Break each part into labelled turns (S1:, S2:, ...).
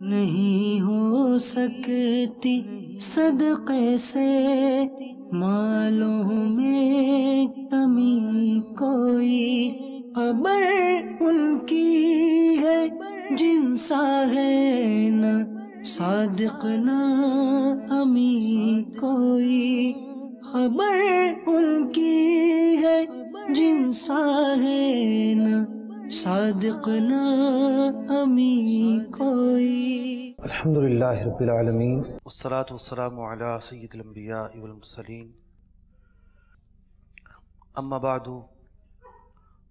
S1: نہیں ہو سکتی صدقے سے مالوں میں کمی کوئی، خبر ان کی ہے جن سا ہے نہ صادق نہ امی کوئی، خبر ان کی ہے جن سا ہے نہ صادق نہ امی کوئی۔
S2: الحمدللہ رب العالمین والصلاة والسلام علی سید الانبیاء والمرسلین، اما بعد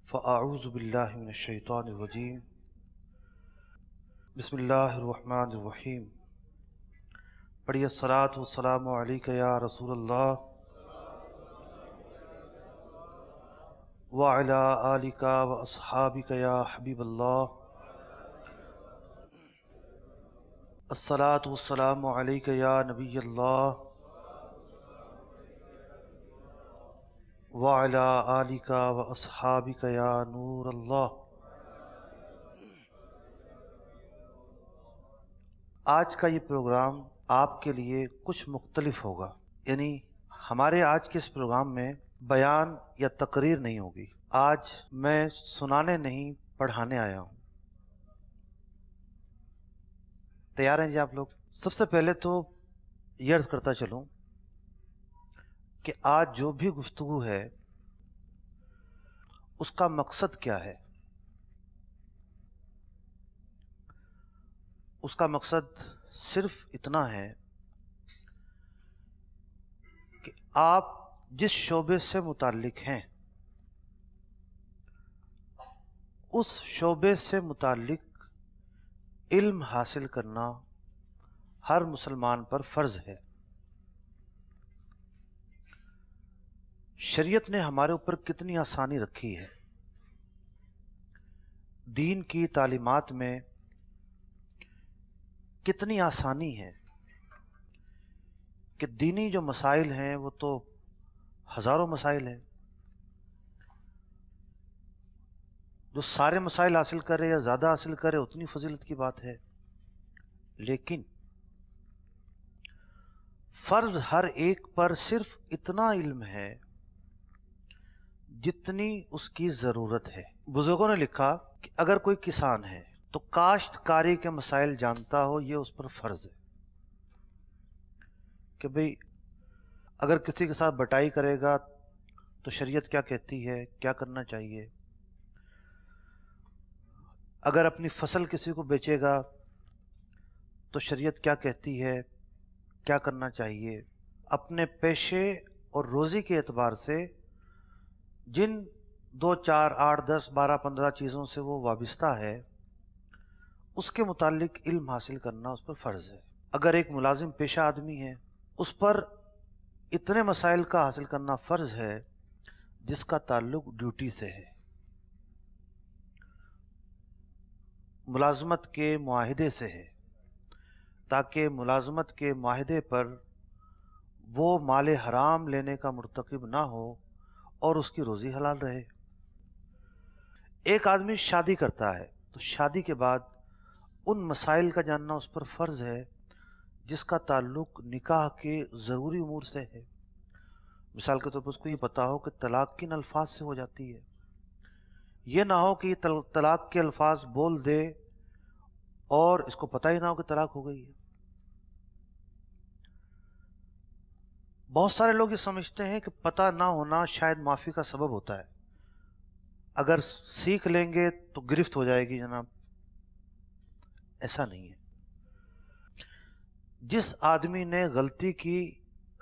S2: فاعوذ باللہ من الشیطان الرجیم، بسم اللہ الرحمن الرحیم۔ پڑھیے الصلاۃ والسلام علیک یا رسول اللہ وعلی آلک واصحابک یا حبیب اللہ، الصلاۃ والسلام علیک یا نبی اللہ وعلی آلک واصحابک یا نور اللہ۔ آج کا یہ پروگرام آپ کے لیے کچھ مختلف ہوگا، یعنی ہمارے آج کے اس پروگرام میں بیان یا تقریر نہیں ہوگی۔ آج میں سنانے نہیں پڑھانے آیا ہوں۔ تیار ہیں جی آپ لوگ؟ سب سے پہلے تو یہ عرض کرتا چلوں کہ آج جو بھی گفتگو ہے اس کا مقصد کیا ہے؟ اس کا مقصد صرف اتنا ہے کہ آپ جس شعبے سے متعلق ہیں اس شعبے سے متعلق علم حاصل کرنا ہر مسلمان پر فرض ہے۔ شریعت نے ہمارے اوپر کتنی آسانی رکھی ہے، دین کی تعلیمات میں کتنی آسانی ہے کہ دینی جو مسائل ہیں وہ تو ہزاروں مسائل ہیں، جو سارے مسائل حاصل کرے یا زیادہ حاصل کرے اتنی فضیلت کی بات ہے، لیکن فرض ہر ایک پر صرف اتنا علم ہے جتنی اس کی ضرورت ہے۔ بزرگوں نے لکھا کہ اگر کوئی کسان ہے تو کاشتکاری کے مسائل جانتا ہو، یہ اس پر فرض ہے کہ بھئی اگر کسی کے ساتھ بٹائی کرے گا تو شریعت کیا کہتی ہے، کیا کرنا چاہیے، اگر اپنی فصل کسی کو بیچے گا تو شریعت کیا کہتی ہے، کیا کرنا چاہیے۔ اپنے پیشے اور روزی کے اعتبار سے جن 2 4 8 10 12 15 چیزوں سے وہ وابستہ ہے اس کے متعلق علم حاصل کرنا اس پر فرض ہے۔ اگر ایک ملازم پیشہ آدمی ہے اس پر اتنے مسائل کا حاصل کرنا فرض ہے جس کا تعلق ڈیوٹی سے ہے، ملازمت کے معاہدے سے ہے، تاکہ ملازمت کے معاہدے پر وہ مال حرام لینے کا مرتکب نہ ہو اور اس کی روزی حلال رہے۔ ایک آدمی شادی کرتا ہے تو شادی کے بعد ان مسائل کا جاننا اس پر فرض ہے جس کا تعلق نکاح کے ضروری امور سے ہے۔ مثال کے طور پر اس کو یہ پتا ہو کہ طلاق کن الفاظ سے ہو جاتی ہے، یہ نہ ہو کہ یہ طلاق کے الفاظ بول دے اور اس کو پتہ ہی نہ ہو کہ طلاق ہو گئی ہے۔ بہت سارے لوگ یہ سمجھتے ہیں کہ پتہ نہ ہونا شاید معافی کا سبب ہوتا ہے، اگر سیکھ لیں گے تو گرفت ہو جائے گی۔ جناب ایسا نہیں ہے۔ جس آدمی نے غلطی کی،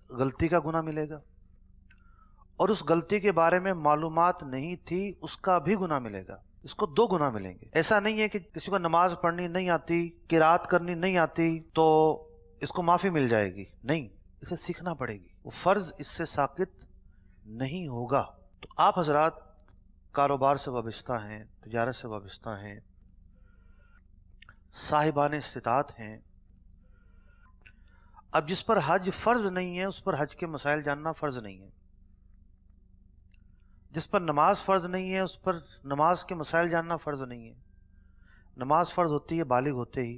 S2: غلطی کا گناہ ملے گا، اور اس غلطی کے بارے میں معلومات نہیں تھی اس کا بھی گناہ ملے گا، اس کو 2 گناہ ملیں گے۔ ایسا نہیں ہے کہ کسی کو نماز پڑھنی نہیں آتی، قرات کرنی نہیں آتی تو اس کو معافی مل جائے گی، نہیں، اسے سیکھنا پڑے گی، وہ فرض اس سے ساقط نہیں ہوگا۔ تو آپ حضرات کاروبار سے وابستہ ہیں، تجارت سے وابستہ ہیں، صاحبان استطاعت ہیں، اب جس پر حج فرض نہیں ہے اس پر حج کے مسائل جاننا فرض نہیں ہے، جس پر نماز فرض نہیں ہے اس پر نماز کے مسائل جاننا فرض نہیں ہے۔ نماز فرض ہوتی ہے بالغ ہوتے ہی،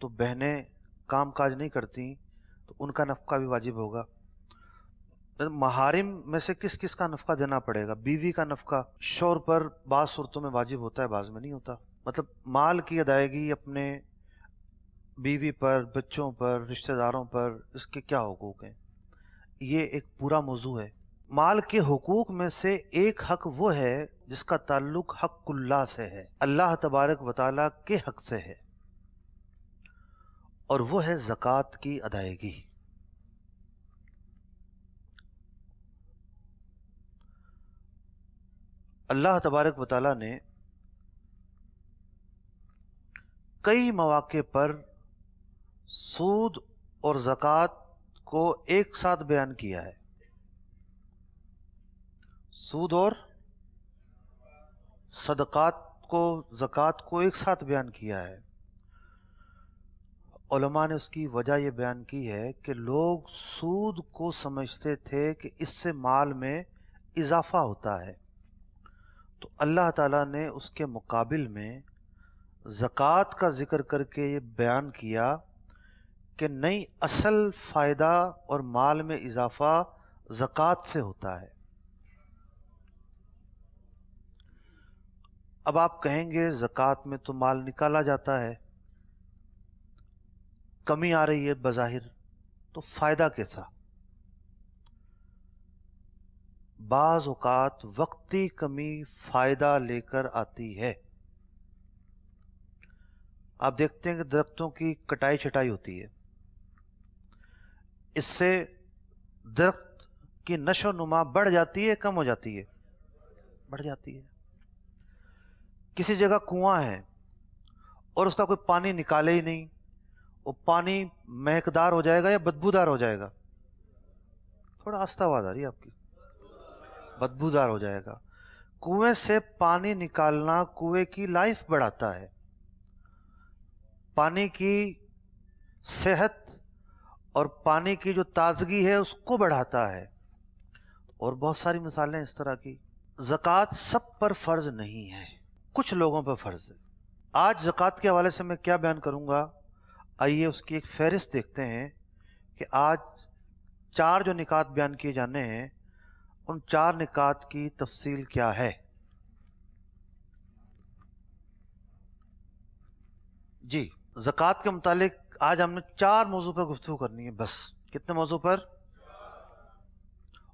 S2: تو بہنیں کام کاج نہیں کرتی تو ان کا نفقہ بھی واجب ہوگا. محارم میں سے کس کس کا نفقہ دینا پڑے گا؟ بیوی کا نفقہ شوہر پر بعض صورتوں میں واجب ہوتا ہے، بعض میں نہیں ہوتا. مطلب مال کی ادائیگی اپنے بیوی پر، بچوں پر، رشتہ داروں پر، اس کے کیا حقوق ہیں، یہ ایک پورا موضوع ہے. مال کے حقوق میں سے ایک حق وہ ہے جس کا تعلق حق اللہ سے ہے، اللہ تبارک و تعالیٰ کے حق سے ہے، اور وہ ہے زکوٰۃ کی ادائیگی. اللہ تبارک و تعالیٰ نے کئی مواقع پر سود اور زکوٰۃ کو ایک ساتھ بیان کیا ہے. سود اور صدقات کو، زکوٰۃ کو ایک ساتھ بیان کیا ہے. علماء نے اس کی وجہ یہ بیان کی ہے کہ لوگ سود کو سمجھتے تھے کہ اس سے مال میں اضافہ ہوتا ہے، تو اللہ تعالیٰ نے اس کے مقابل میں زکوٰۃ کا ذکر کر کے یہ بیان کیا کہ نہیں، اصل فائدہ اور مال میں اضافہ زکوٰۃ سے ہوتا ہے. اب آپ کہیں گے زکوٰۃ میں تو مال نکالا جاتا ہے، کمی آ رہی ہے بظاہر، تو فائدہ کیسا؟ بعض اوقات وقتی کمی فائدہ لے کر آتی ہے. آپ دیکھتے ہیں کہ درختوں کی کٹائی چھٹائی ہوتی ہے، اس سے درخت کی نشو و نما بڑھ جاتی ہے، کم ہو جاتی ہے؟ بڑھ جاتی ہے. کسی جگہ کنواں ہے اور اس کا کوئی پانی نکالے ہی نہیں، وہ پانی مہکدار ہو جائے گا یا بدبودار ہو جائے گا؟ تھوڑا آہستہ آواز آ رہی ہے آپ کی. بدبودار ہو جائے گا. کنویں سے پانی نکالنا کنویں کی لائف بڑھاتا ہے، پانی کی صحت اور پانی کی جو تازگی ہے اس کو بڑھاتا ہے، اور بہت ساری مثالیں اس طرح کی. زکوٰۃ سب پر فرض نہیں ہے، کچھ لوگوں پر فرض ہے. آج زکوٰۃ کے حوالے سے میں کیا بیان کروں گا، آئیے اس کی ایک فہرست دیکھتے ہیں کہ آج 4 جو نکات بیان کیے جانے ہیں ان 4 نکات کی تفصیل کیا ہے. جی، زکوٰۃ کے متعلق آج ہم نے 4 موضوع پر گفتگو کرنی ہے بس. کتنے موضوع پر؟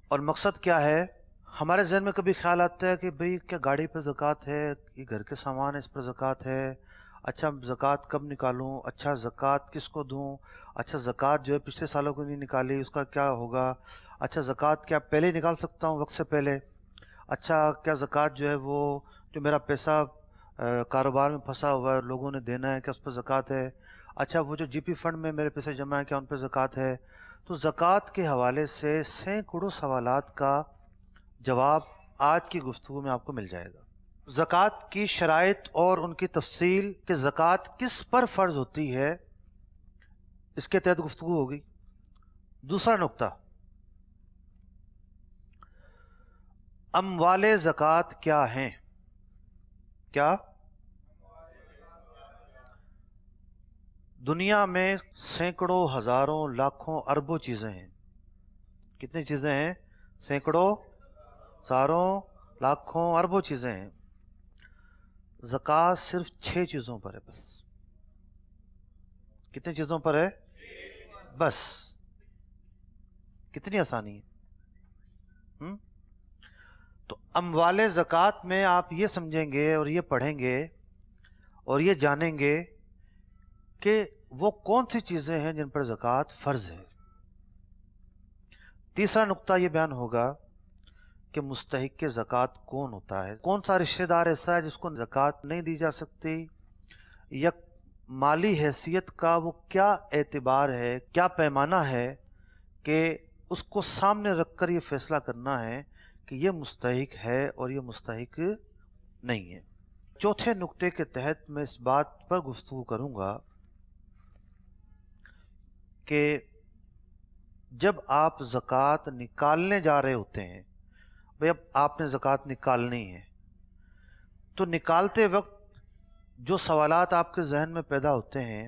S2: اور مقصد کیا ہے؟ ہمارے ذہن میں کبھی خیال آتا ہے کہ بھئی کیا گاڑی پہ زکوٰۃ ہے، یہ گھر کے سامان ہے اس پر زکوٰۃ ہے، اچھا زکوٰۃ کب نکالوں، اچھا زکوٰۃ کس کو دوں، اچھا زکوٰۃ جو ہے پچھلے سالوں کو نہیں نکالی اس کا کیا ہوگا، اچھا زکوٰۃ کیا پہلے نکال سکتا ہوں وقت سے پہلے، اچھا کیا زکوٰۃ جو ہے وہ جو میرا پیسہ کاروبار میں پھنسا ہوا ہے لوگوں نے دینا ہے، کیا اس پر زکوٰۃ ہے، اچھا وہ جو جی پی فنڈ میں میرے پیسے جمع ہیں کیا ان پہ زکوٰۃ ہے. تو زکوٰۃ کے حوالے سے سینکڑوں سوالات کا جواب آج کی گفتگو میں آپ کو مل جائے گا. زکوٰۃ کی شرائط اور ان کی تفصیل کہ زکوٰۃ کس پر فرض ہوتی ہے اس کے تحت گفتگو ہوگی. دوسرا نقطہ، اموال زکوٰۃ کیا ہیں؟ کیا دنیا میں سینکڑوں، ہزاروں، لاکھوں، اربوں چیزیں ہیں. کتنی چیزیں ہیں؟ سینکڑوں، ہزاروں، لاکھوں، اربوں چیزیں ہیں. زکوٰۃ صرف 6 چیزوں پر ہے بس. کتنی چیزوں پر ہے؟ بس. کتنی آسانی ہے. تو اموال زکوٰۃ میں آپ یہ سمجھیں گے اور یہ پڑھیں گے اور یہ جانیں گے کہ وہ کون سی چیزیں ہیں جن پر زکوٰۃ فرض ہے. تیسرا نقطہ یہ بیان ہوگا کہ مستحق زکوٰۃ کون ہوتا ہے، کون سا رشتہ دار ایسا ہے جس کو زکوٰۃ نہیں دی جا سکتی، یا مالی حیثیت کا وہ کیا اعتبار ہے، کیا پیمانہ ہے کہ اس کو سامنے رکھ کر یہ فیصلہ کرنا ہے کہ یہ مستحق ہے اور یہ مستحق نہیں ہے. چوتھے نقطے کے تحت میں اس بات پر گفتگو کروں گا کہ جب آپ زکوٰۃ نکالنے جا رہے ہوتے ہیں، بھئی اب آپ نے زکوٰۃ نکالنی ہے، تو نکالتے وقت جو سوالات آپ کے ذہن میں پیدا ہوتے ہیں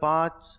S2: 5,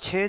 S2: 6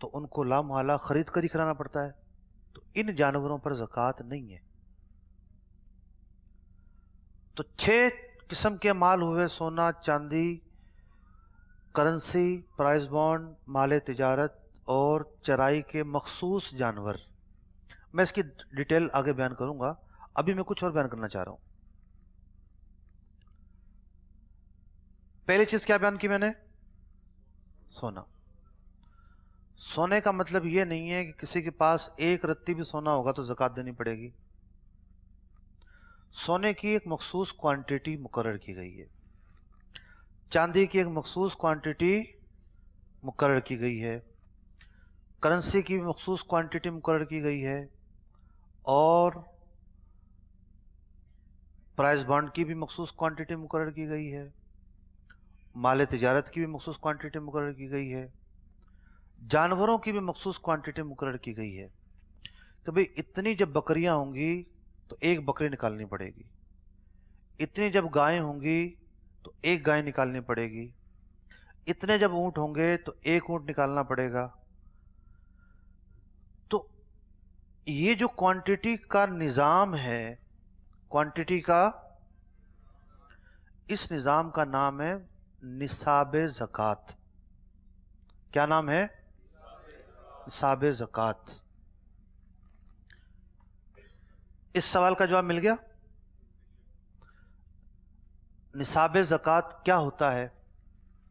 S2: تو ان کو لامحالہ خرید کر ہی کرانا پڑتا ہے، تو ان جانوروں پر زکوٰۃ نہیں ہے۔ تو 6 قسم کے مال ہوئے: سونا، چاندی، کرنسی، پرائز بانڈ، مال تجارت اور چرائی کے مخصوص جانور۔ میں اس کی ڈیٹیل آگے بیان کروں گا، ابھی میں کچھ اور بیان کرنا چاہ رہا ہوں۔ پہلی چیز کیا بیان کی میں نے؟ سونا۔ سونے کا مطلب یہ نہیں ہے کہ کسی کے پاس 1 رتی بھی سونا ہوگا تو زکوٰۃ دینی پڑے گی۔ سونے کی ایک مخصوص کوانٹٹی مقرر کی گئی ہے، چاندی کی ایک مخصوص کوانٹٹی مقرر کی گئی ہے، کرنسی کی مخصوص کوانٹٹی مقرر کی گئی ہے، اور پرائز بانڈ کی بھی مخصوص کوانٹٹی مقرر کی گئی ہے، مال تجارت کی بھی مخصوص کوانٹٹی مقرر کی گئی ہے، جانوروں کی بھی مخصوص کوانٹٹی مقرر کی گئی ہے کہ بھئی اتنی جب بکریاں ہوں گی تو 1 بکری نکالنی پڑے گی، اتنی جب گائیں ہوں گی تو 1 گائے نکالنی پڑے گی، اتنے جب اونٹ ہوں گے تو 1 اونٹ نکالنا پڑے گا۔ تو یہ جو کوانٹٹی کا نظام ہے، کوانٹٹی کا، اس نظام کا نام ہے نصاب زکوٰۃ۔ کیا نام ہے؟ نصاب زکوٰۃ۔ اس سوال کا جواب مل گیا؟ نصاب زکوٰۃ کیا ہوتا ہے؟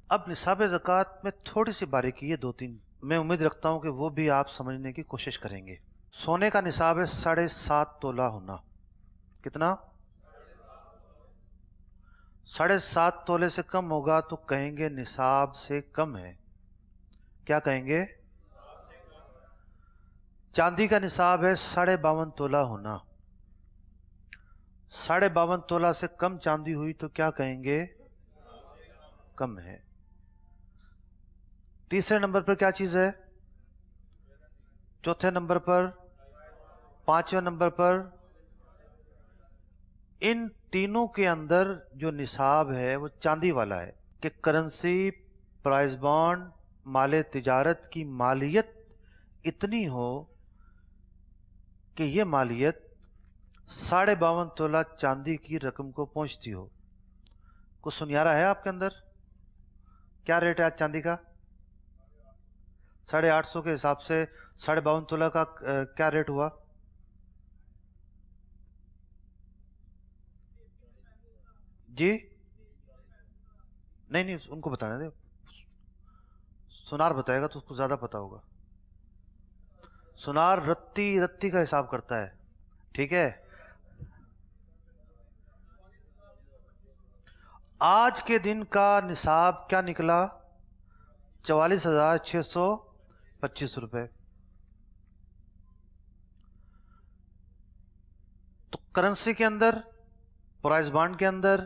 S2: اب نصاب زکوٰۃ میں تھوڑی سی باریکی ہے، 2-3 میں امید رکھتا ہوں کہ وہ بھی آپ سمجھنے کی کوشش کریں گے۔ سونے کا نصاب ہے 7.5 تولہ ہونا۔ کتنا؟ 7.5 تولے سے کم ہوگا تو کہیں گے نصاب سے کم ہے۔ کیا کہیں گے؟ چاندی کا نصاب ہے 52.5 تولہ ہونا۔ 52.5 تولہ سے کم چاندی ہوئی تو کیا کہیں گے؟ کم ہے۔ تیسرے نمبر پر کیا چیز ہے؟ چوتھے نمبر پر، 5ویں نمبر پر، ان تینوں کے اندر جو نصاب ہے وہ چاندی والا ہے کہ کرنسی، پرائز بانڈ، مال تجارت کی مالیت اتنی ہو کہ یہ مالیت 52.5 تولہ چاندی کی رقم کو پہنچتی ہو۔ کچھ سنیارا ہے آپ کے اندر؟ کیا ریٹ ہے آج چاندی کا؟ 850 کے حساب سے 52.5 تولہ کا کیا ریٹ ہوا؟ جی نہیں، ان کو بتانے دے، سنار بتائے گا تو اس کو زیادہ پتا ہوگا۔ سنار رتی کا حساب کرتا ہے، ٹھیک ہے؟ آج کے دن کا نصاب کیا نکلا؟ 44,625 روپے۔ تو کرنسی کے اندر، پرائز بانڈ کے اندر،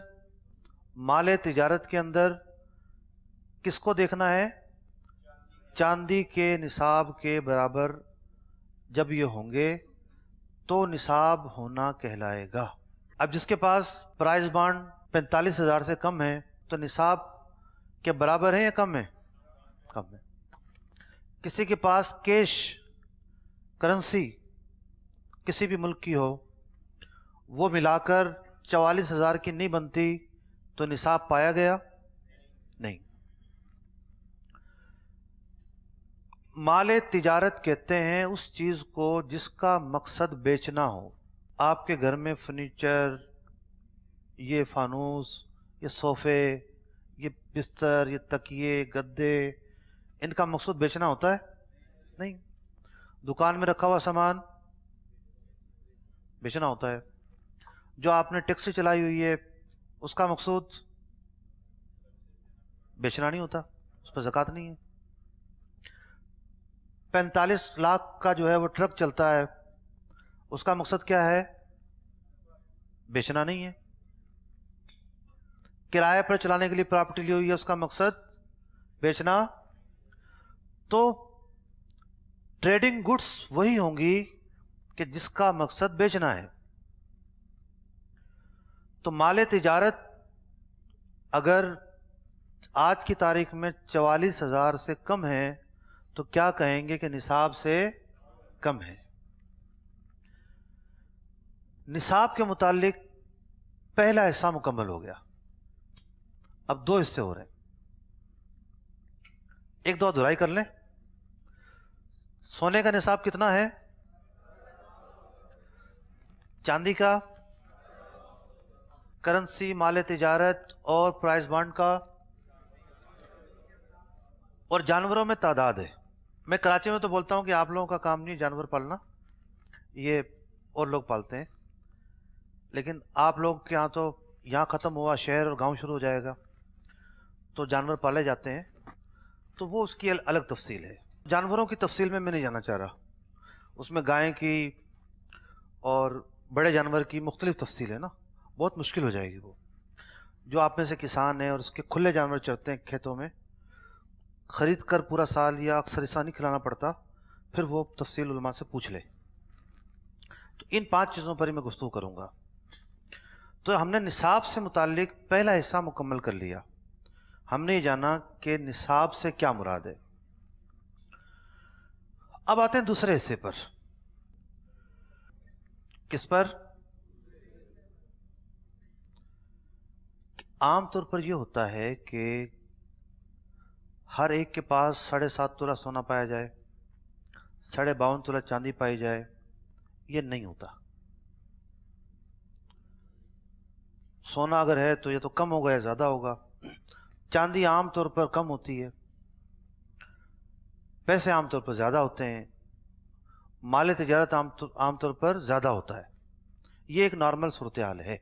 S2: مال تجارت کے اندر کس کو دیکھنا ہے؟ چاندی کے نصاب کے برابر جب یہ ہوں گے تو نصاب ہونا کہلائے گا۔ اب جس کے پاس پرائز بانڈ 45,000 سے کم ہے تو نصاب کے برابر ہے یا کم ہے؟ کم ہے۔ کسی کے پاس کیش کرنسی کسی بھی ملک کی ہو، وہ ملا کر 44,000 کی نہیں بنتی تو نصاب پایا گیا؟ نہیں۔ مال تجارت کہتے ہیں اس چیز کو جس کا مقصد بیچنا ہو۔ آپ کے گھر میں فرنیچر، یہ فانوس، یہ صوفے، یہ بستر، یہ تکیے، گدے، ان کا مقصد بیچنا ہوتا ہے؟ نہیں۔ دکان میں رکھا ہوا سامان بیچنا ہوتا ہے۔ جو آپ نے ٹیکسی چلائی ہوئی ہے اس کا مقصود بیچنا نہیں ہوتا، اس پر زکوٰۃ نہیں ہے۔ 45 لاکھ کا جو ہے وہ ٹرک چلتا ہے، اس کا مقصد کیا ہے؟ بیچنا نہیں ہے۔ کرائے پر چلانے کے لیے پراپرٹی لی ہوئی ہے، اس کا مقصد بیچنا۔ تو ٹریڈنگ گڈس وہی ہوں گی کہ جس کا مقصد بیچنا ہے۔ تو مال تجارت اگر آج کی تاریخ میں 44,000 سے کم ہے تو کیا کہیں گے کہ نصاب سے کم ہے. نصاب کے متعلق پہلا حصہ مکمل ہو گیا. اب 2 حصے ہو رہے ہیں. ایک دو دہرائی کر لیں. سونے کا نصاب کتنا ہے؟ چاندی کا، کرنسی، مال تجارت اور پرائز بانڈ کا، اور جانوروں میں تعداد ہے. میں کراچی میں تو بولتا ہوں کہ آپ لوگوں کا کام نہیں جانور پالنا، یہ اور لوگ پالتے ہیں. لیکن آپ لوگ کے ہاں تو یہاں ختم ہوا، شہر اور گاؤں شروع ہو جائے گا تو جانور پالے جاتے ہیں، تو وہ اس کی الگ تفصیل ہے. جانوروں کی تفصیل میں نہیں جانا چاہ رہا. اس میں گائے کی اور بڑے جانور کی مختلف تفصیل ہے نا، بہت مشکل ہو جائے گی. وہ جو آپ میں سے کسان ہیں اور اس کے کھلے جانور چرتے ہیں کھیتوں میں، خرید کر پورا سال یا اکثر ایسا نہیں کھلانا پڑتا، پھر وہ تفصیل علماء سے پوچھ لے. تو ان 5 چیزوں پر ہی میں گفتگو کروں گا. تو ہم نے نصاب سے متعلق پہلا حصہ مکمل کر لیا. ہم نے یہ جانا کہ نصاب سے کیا مراد ہے. اب آتے ہیں دوسرے حصے پر. کس پر؟ عام طور پر یہ ہوتا ہے کہ ہر ایک کے پاس 7.5 تولہ سونا پایا جائے، 52.5 تولہ چاندی پائی جائے. یہ نہیں ہوتا. سونا اگر ہے تو یہ تو کم ہوگا یا زیادہ ہوگا. چاندی عام طور پر کم ہوتی ہے، پیسے عام طور پر زیادہ ہوتے ہیں، مال تجارت عام طور پر زیادہ ہوتا ہے. یہ ایک نارمل صورتحال ہے.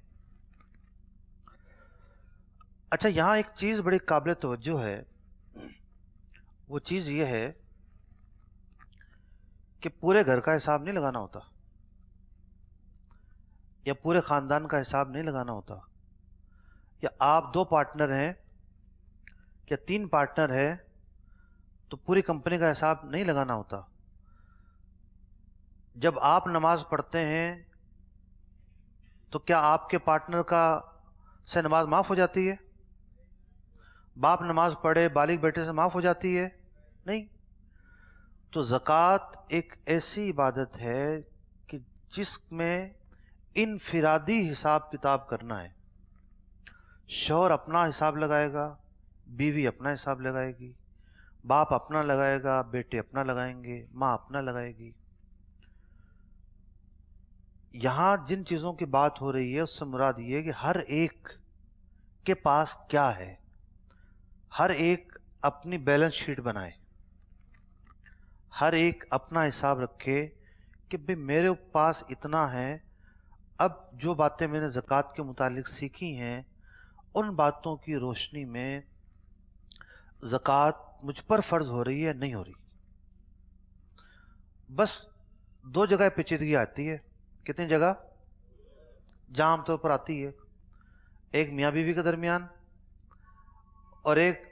S2: اچھا، یہاں ایک چیز بڑی قابل توجہ ہے. وہ چیز یہ ہے کہ پورے گھر کا حساب نہیں لگانا ہوتا، یا پورے خاندان کا حساب نہیں لگانا ہوتا، یا آپ 2 پارٹنر ہیں یا 3 پارٹنر ہیں تو پوری کمپنی کا حساب نہیں لگانا ہوتا. جب آپ نماز پڑھتے ہیں تو کیا آپ کے پارٹنر سے نماز معاف ہو جاتی ہے؟ باپ نماز پڑھے بالغ بیٹے سے معاف ہو جاتی ہے؟ نہیں. تو زکوٰۃ ایک ایسی عبادت ہے کہ جس میں انفرادی حساب کتاب کرنا ہے. شوہر اپنا حساب لگائے گا، بیوی اپنا حساب لگائے گی، باپ اپنا لگائے گا، بیٹے اپنا لگائیں گے، ماں اپنا لگائے گی. یہاں جن چیزوں کی بات ہو رہی ہے اس سے مراد یہ ہے کہ ہر ایک کے پاس کیا ہے. ہر ایک اپنی بیلنس شیٹ بنائے، ہر ایک اپنا حساب رکھے کہ بھئی میرے پاس اتنا ہے. اب جو باتیں میں نے زکوٰۃ کے متعلق سیکھی ہیں ان باتوں کی روشنی میں زکوٰۃ مجھ پر فرض ہو رہی ہے نہیں ہو رہی. بس 2 جگہ پیچیدگی آتی ہے. کتنی جگہ؟ جہاں عام طور پر آتی ہے، ایک میاں بیوی کے درمیان اور ایک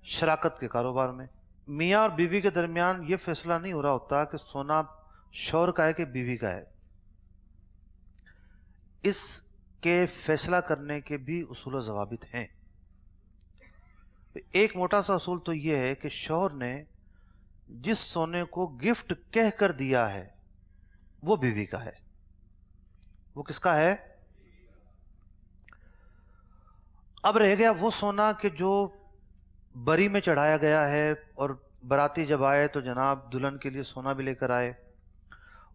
S2: شراکت کے کاروبار میں. میاں اور بیوی کے درمیان یہ فیصلہ نہیں ہو رہا ہوتا کہ سونا شوہر کا ہے کہ بیوی کا ہے. اس کے فیصلہ کرنے کے بھی اصول و ضوابط ہیں. ایک موٹا سا اصول تو یہ ہے کہ شوہر نے جس سونے کو گفٹ کہہ کر دیا ہے وہ بیوی کا ہے. وہ کس کا ہے؟ اب رہ گیا وہ سونا کہ جو بری میں چڑھایا گیا ہے، اور باراتی جب آئے تو جناب دلہن کے لیے سونا بھی لے کر آئے،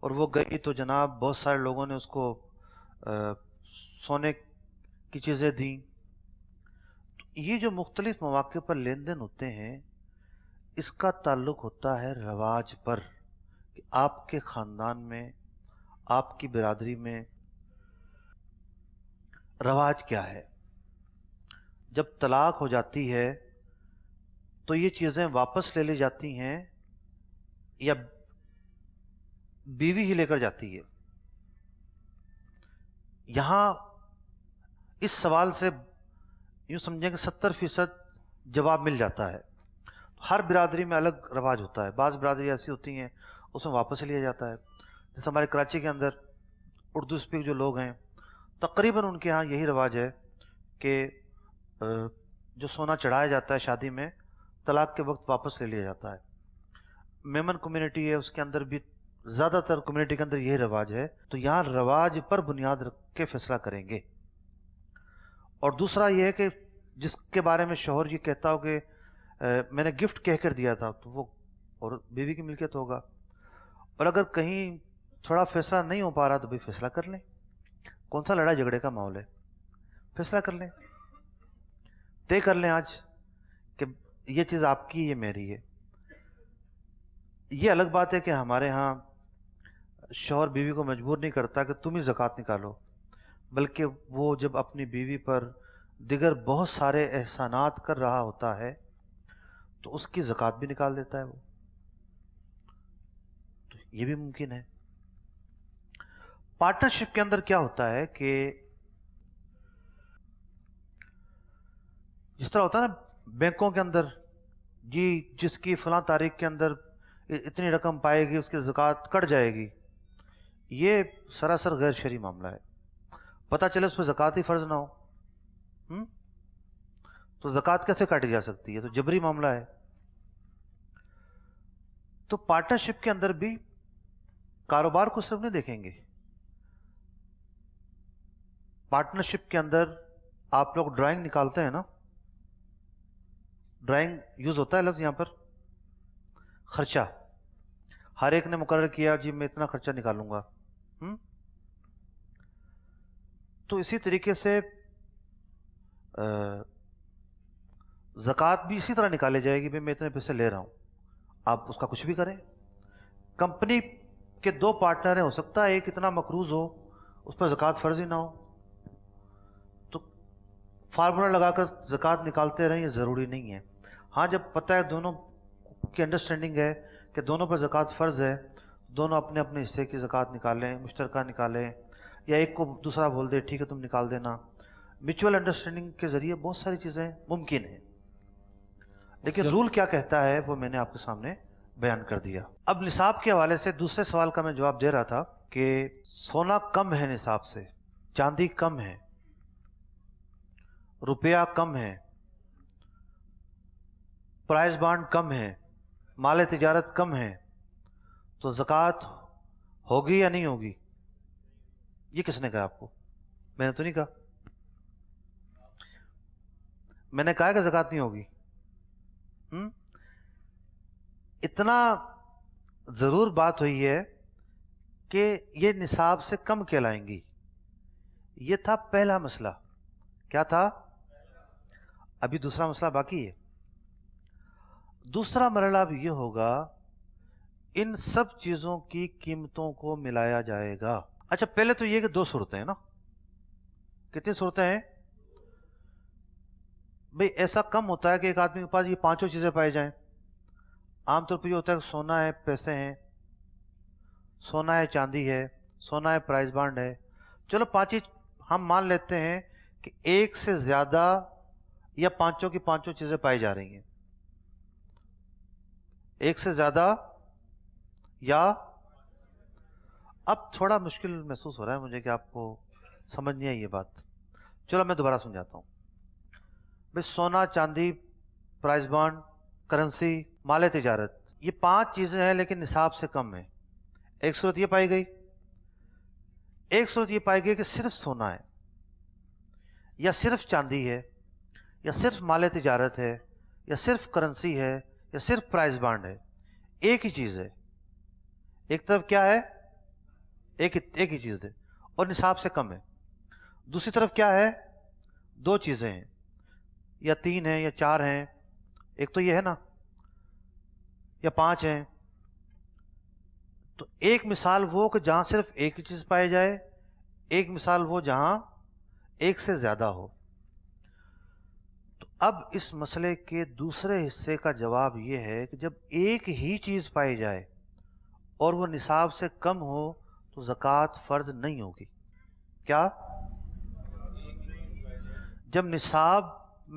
S2: اور وہ گئی تو جناب بہت سارے لوگوں نے اس کو سونے کی چیزیں دیں. یہ جو مختلف مواقع پر لین دین ہوتے ہیں اس کا تعلق ہوتا ہے رواج پر، کہ آپ کے خاندان میں، آپ کی برادری میں رواج کیا ہے. جب طلاق ہو جاتی ہے تو یہ چیزیں واپس لے لی جاتی ہیں یا بیوی ہی لے کر جاتی ہے؟ یہاں اس سوال سے یوں سمجھیں کہ 70% جواب مل جاتا ہے. ہر برادری میں الگ رواج ہوتا ہے. بعض برادری ایسی ہوتی ہیں اس میں واپس لیا جاتا ہے. جیسے ہمارے کراچی کے اندر اردو اسپیک جو لوگ ہیں تقریباً ان کے ہاں یہی رواج ہے کہ جو سونا چڑھایا جاتا ہے شادی میں طلاق کے وقت واپس لے لیا جاتا ہے. میمن کمیونٹی ہے اس کے اندر بھی زیادہ تر کمیونٹی کے اندر یہی رواج ہے، تو یہاں رواج پر بنیاد رکھ کے فیصلہ کریں گے۔ اور دوسرا یہ ہے کہ جس کے بارے میں شوہر یہ کہتا ہو کہ میں نے گفٹ کہہ کر دیا تھا، تو وہ اور بیوی کی ملکیت ہوگا، اور اگر کہیں تھوڑا فیصلہ نہیں ہو پا رہا تو بھی فیصلہ کر لیں، کون سا لڑائی جھگڑے کا ماحول ہے، فیصلہ کر لیں، طے کر لیں آج کہ یہ چیز آپ کی، یہ میری ہے۔ یہ الگ بات ہے کہ ہمارے ہاں شوہر بیوی کو مجبور نہیں کرتا کہ تم ہی زکوٰۃ نکالو، بلکہ وہ جب اپنی بیوی پر دیگر بہت سارے احسانات کر رہا ہوتا ہے تو اس کی زکوٰۃ بھی نکال دیتا ہے وہ، تو یہ بھی ممکن ہے۔ پارٹنرشپ کے اندر کیا ہوتا ہے کہ جس طرح ہوتا ہے نا بینکوں کے اندر، جی جس کی فلاں تاریخ کے اندر اتنی رقم پائے گی اس کی زکوٰۃ کٹ جائے گی، یہ سراسر غیر شرعی معاملہ ہے۔ پتہ چلے اس پہ زکوٰۃ ہی فرض نہ ہو تو زکوٰۃ کیسے کاٹی جا سکتی ہے؟ تو جبری معاملہ ہے۔ تو پارٹنرشپ کے اندر بھی کاروبار کو صرف نہیں دیکھیں گے، پارٹنرشپ کے اندر آپ لوگ ڈرائنگ نکالتے ہیں نا، ڈرائنگ یوز ہوتا ہے لفظ یہاں پر، خرچہ ہر ایک نے مقرر کیا جی میں اتنا خرچہ نکالوں گا، تو اسی طریقے سے زکوٰۃ بھی اسی طرح نکالے جائے گی، میں اتنے پیسے لے رہا ہوں، آپ اس کا کچھ بھی کریں۔ کمپنی کے دو پارٹنر ہیں، ہو سکتا ہے ایک اتنا مقروض ہو اس پر زکوٰۃ فرض ہی نہ ہو، تو فارمولا لگا کر زکوٰۃ نکالتے رہیں، یہ ضروری نہیں ہے۔ ہاں جب پتہ ہے دونوں کی انڈرسٹینڈنگ ہے کہ دونوں پر زکوٰۃ فرض ہے، دونوں اپنے اپنے حصے کی زکوٰۃ نکالیں، مشترکہ نکالیں، یا ایک کو دوسرا بول دے ٹھیک ہے تم نکال دینا، میوچول انڈرسٹینڈنگ کے ذریعے بہت ساری چیزیں ممکن ہیں۔ لیکن رول کیا کہتا ہے وہ میں نے آپ کے سامنے بیان کر دیا۔ اب نصاب کے حوالے سے دوسرے سوال کا میں جواب دے رہا تھا کہ سونا کم ہے نصاب سے، چاندی کم ہے، روپیہ کم ہے، پرائز بانڈ کم ہے، مال تجارت کم ہے، تو زکوٰۃ ہوگی یا نہیں ہوگی؟ یہ کس نے کہا آپ کو؟ میں نے تو نہیں کہا، میں نے کہا کہ زکوٰۃ نہیں ہوگی۔ اتنا ضرور بات ہوئی ہے کہ یہ نصاب سے کم کہلائیں گی۔ یہ تھا پہلا مسئلہ، کیا تھا؟ ابھی دوسرا مسئلہ باقی ہے۔ دوسرا مرحلہ اب یہ ہوگا ان سب چیزوں کی قیمتوں کو ملایا جائے گا۔ اچھا پہلے تو یہ کہ دو صورتیں ہیں نا، کتنی صورتیں ہیں بھئی؟ ایسا کم ہوتا ہے کہ ایک آدمی کے پاس یہ پانچوں چیزیں پائی جائیں۔ عام طور پہ یہ ہوتا ہے کہ سونا ہے، پیسے ہیں، سونا ہے، چاندی ہے، سونا ہے، پرائز بانڈ ہے، چلو پانچ ہی ہم مان لیتے ہیں کہ ایک سے زیادہ یا پانچوں کی پانچوں چیزیں پائی جا رہی ہیں، ایک سے زیادہ یا اب تھوڑا مشکل محسوس ہو رہا ہے مجھے کہ آپ کو سمجھ نہیں آئی یہ بات، چلو میں دوبارہ سمجھاتا ہوں۔ بھئی سونا، چاندی، پرائز بانڈ، کرنسی، مال تجارت، یہ پانچ چیزیں ہیں لیکن نصاب سے کم ہیں۔ ایک صورت یہ پائی گئی، ایک صورت یہ پائی گئی کہ صرف سونا ہے یا صرف چاندی ہے یا صرف مال تجارت ہے یا صرف کرنسی ہے یا صرف پرائز بانڈ ہے، ایک ہی چیز ہے، ایک طرف کیا ہے؟ ایک ہی چیز ہے اور نصاب سے کم ہے، دوسری طرف کیا ہے؟ دو چیزیں ہیں یا تین ہیں یا چار ہیں، ایک تو یہ ہے نا، یا پانچ ہیں۔ تو ایک مثال وہ کہ جہاں صرف ایک ہی چیز پائی جائے، ایک مثال وہ جہاں ایک سے زیادہ ہو۔ تو اب اس مسئلے کے دوسرے حصے کا جواب یہ ہے کہ جب ایک ہی چیز پائی جائے اور وہ نصاب سے کم ہو تو زکوٰۃ فرض نہیں ہوگی۔ کیا؟ جب نصاب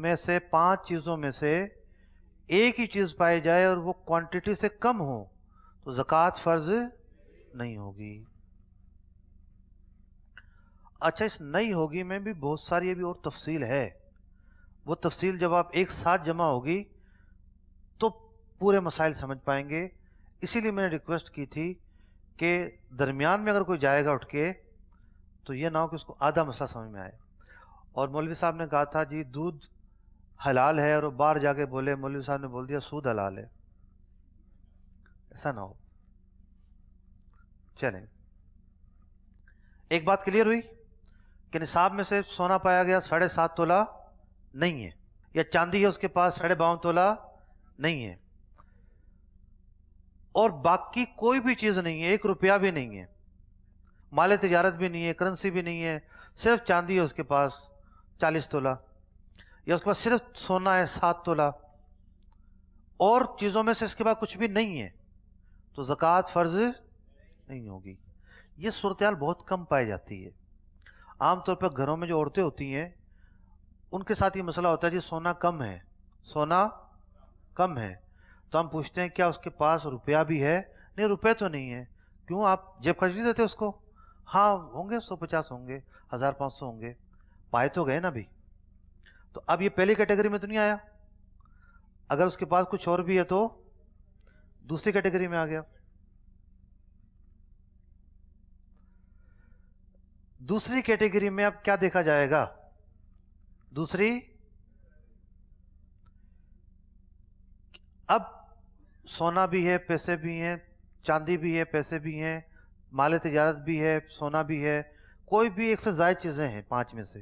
S2: میں سے پانچ چیزوں میں سے ایک ہی چیز پائی جائے اور وہ کوانٹٹی سے کم ہو تو زکوٰۃ فرض نہیں ہوگی۔ اچھا اس نہیں ہوگی میں بھی بہت ساری ابھی اور تفصیل ہے، وہ تفصیل جب آپ ایک ساتھ جمع ہوگی تو پورے مسائل سمجھ پائیں گے۔ اسی لیے میں نے ریکویسٹ کی تھی کہ درمیان میں اگر کوئی جائے گا اٹھ کے تو یہ نہ ہو کہ اس کو آدھا مسئلہ سمجھ میں آئے. اور مولوی صاحب نے کہا تھا جی دودھ حلال ہے اور وہ باہر جا کے بولے مولوی صاحب نے بول دیا سود حلال ہے. ایسا نہ ہو. چلیں ایک بات کلیئر ہوئی کہ نصاب میں سے سونا پایا گیا 7.5 تولہ نہیں ہے, یا چاندی ہے اس کے پاس 52.5 تولہ نہیں ہے, اور باقی کوئی بھی چیز نہیں ہے, 1 روپیہ بھی نہیں ہے, مال تجارت بھی نہیں ہے, کرنسی بھی نہیں ہے, صرف چاندی ہے اس کے پاس 40 تولہ, یا اس کے پاس صرف سونا ہے 7 تولہ, اور چیزوں میں سے اس کے بعد کچھ بھی نہیں ہے, تو زکوٰۃ فرض نہیں ہوگی. یہ صورتحال بہت کم پائی جاتی ہے. عام طور پر گھروں میں جو عورتیں ہوتی ہیں ان کے ساتھ یہ مسئلہ ہوتا ہے جی سونا کم ہے, سونا کم ہے, تو ہم پوچھتے ہیں کیا اس کے پاس روپیہ بھی ہے؟ نہیں روپے تو نہیں ہے. کیوں آپ جیب خرچ نہیں دیتے اس کو؟ ہاں ہوں گے 150 ہوں گے, 1500 ہوں گے, پائے تو گئے نا بھی. تو اب یہ پہلی کیٹیگری میں تو نہیں آیا. اگر اس کے پاس کچھ اور بھی ہے تو دوسری کیٹیگری میں آ گیا. دوسری کیٹیگری میں اب کیا دیکھا جائے گا؟ دوسری اب سونا بھی ہے, پیسے بھی ہیں, چاندی بھی ہے, پیسے بھی ہیں, مال تجارت بھی ہے, سونا بھی ہے, کوئی بھی ایک سے زائد چیزیں ہیں 5 میں سے,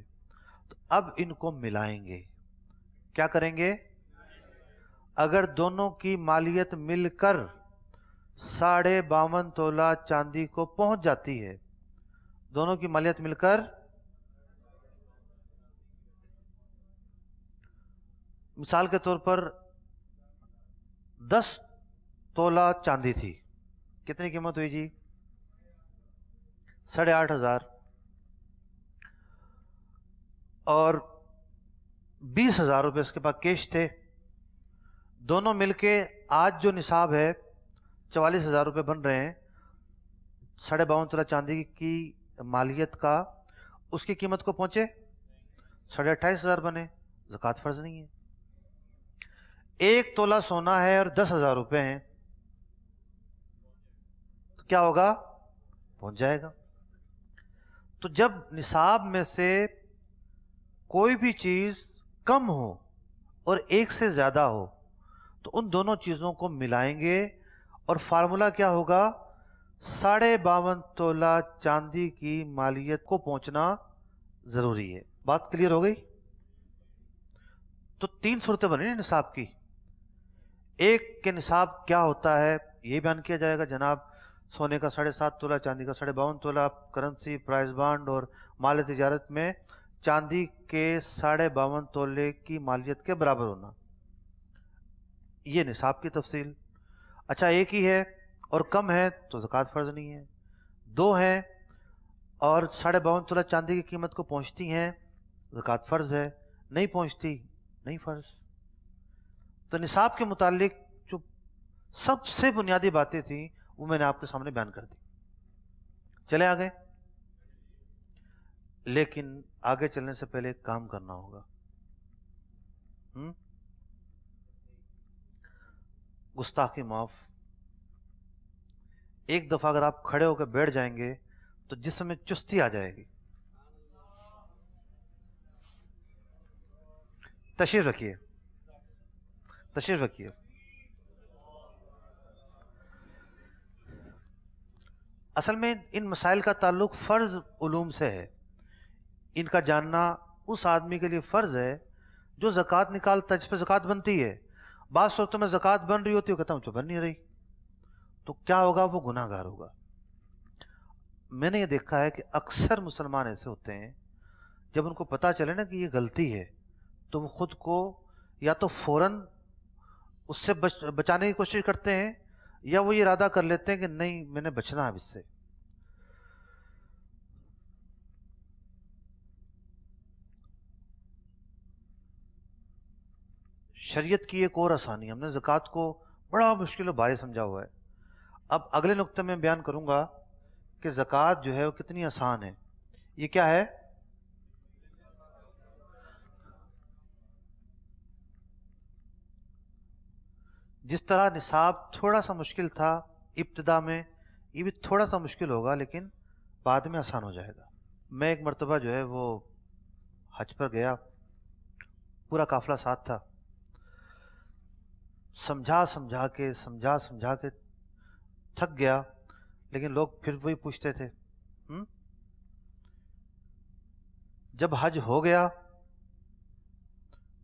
S2: تو اب ان کو ملائیں گے. کیا کریں گے؟ اگر دونوں کی مالیت مل کر 52.5 تولہ چاندی کو پہنچ جاتی ہے, دونوں کی مالیت مل کر, مثال کے طور پر 10 تولہ چاندی تھی, کتنی قیمت ہوئی جی؟ 8,500. اور 20,000 روپے اس کے پاس کیش تھے. دونوں مل کے آج جو نصاب ہے 44,000 روپے بن رہے ہیں. 52.5 تولہ چاندی کی مالیت کا اس کی قیمت کو پہنچے 28,500 بنے, زکوٰۃ فرض نہیں ہے. 1 تولہ سونا ہے اور 10,000 روپے ہیں, تو کیا ہوگا؟ پہنچ جائے گا. تو جب نصاب میں سے کوئی بھی چیز کم ہو اور 1 سے زیادہ ہو تو ان دونوں چیزوں کو ملائیں گے, اور فارمولا کیا ہوگا؟ 52.5 تولہ چاندی کی مالیت کو پہنچنا ضروری ہے. بات کلیئر ہو گئی؟ تو 3 صورتیں بنی نصاب کی. ایک کہ نصاب کیا ہوتا ہے یہ بیان کیا جائے گا, جناب سونے کا 7.5 تولہ, چاندی کا 52.5 تولہ, کرنسی, پرائز بانڈ اور مال تجارت میں چاندی کے 52.5 تولے کی مالیت کے برابر ہونا, یہ نصاب کی تفصیل. اچھا ایک ہی ہے اور کم ہے تو زکوٰۃ فرض نہیں ہے. 2 ہیں اور 52.5 تولہ چاندی کی قیمت کو پہنچتی ہیں, زکوٰۃ فرض ہے. نہیں پہنچتی, نہیں فرض. تو نصاب کے متعلق جو سب سے بنیادی باتیں تھیں وہ میں نے آپ کے سامنے بیان کر دی. چلے آگے. لیکن آگے چلنے سے پہلے ایک کام کرنا ہوگا. گستاخی معاف. ایک دفعہ اگر آپ کھڑے ہو کے بیٹھ جائیں گے تو جسم میں چستی آ جائے گی. تشریف رکھیے, تشریف رکھیے. اصل میں ان مسائل کا تعلق فرض علوم سے ہے. ان کا جاننا اس آدمی کے لیے فرض ہے جو زکوٰۃ نکالتا ہے, جس پہ زکوٰۃ بنتی ہے. بعض صورتوں میں زکوٰۃ بن رہی ہوتی ہے, کہتا ہوں تو بن نہیں رہی, تو کیا ہوگا؟ وہ گناہ گار ہوگا. میں نے یہ دیکھا ہے کہ اکثر مسلمان ایسے ہوتے ہیں جب ان کو پتا چلے نا کہ یہ غلطی ہے تو وہ خود کو یا تو فوراً اس سے بچانے کی کوشش کرتے ہیں, یا وہ یہ ارادہ کر لیتے ہیں کہ نہیں میں نے بچنا اب اس سے. شریعت کی ایک اور آسانی, ہم نے زکوٰۃ کو بڑا مشکل و بھاری سمجھا ہوا ہے. اب اگلے نقطے میں بیان کروں گا کہ زکوٰۃ جو ہے وہ کتنی آسان ہے. یہ کیا ہے؟ جس طرح نصاب تھوڑا سا مشکل تھا ابتدا میں، یہ بھی تھوڑا سا مشکل ہوگا لیکن بعد میں آسان ہو جائے گا۔ میں ایک مرتبہ جو ہے وہ حج پر گیا، پورا قافلہ ساتھ تھا، سمجھا سمجھا کے تھک گیا، لیکن لوگ پھر وہی پوچھتے تھے۔ جب حج ہو گیا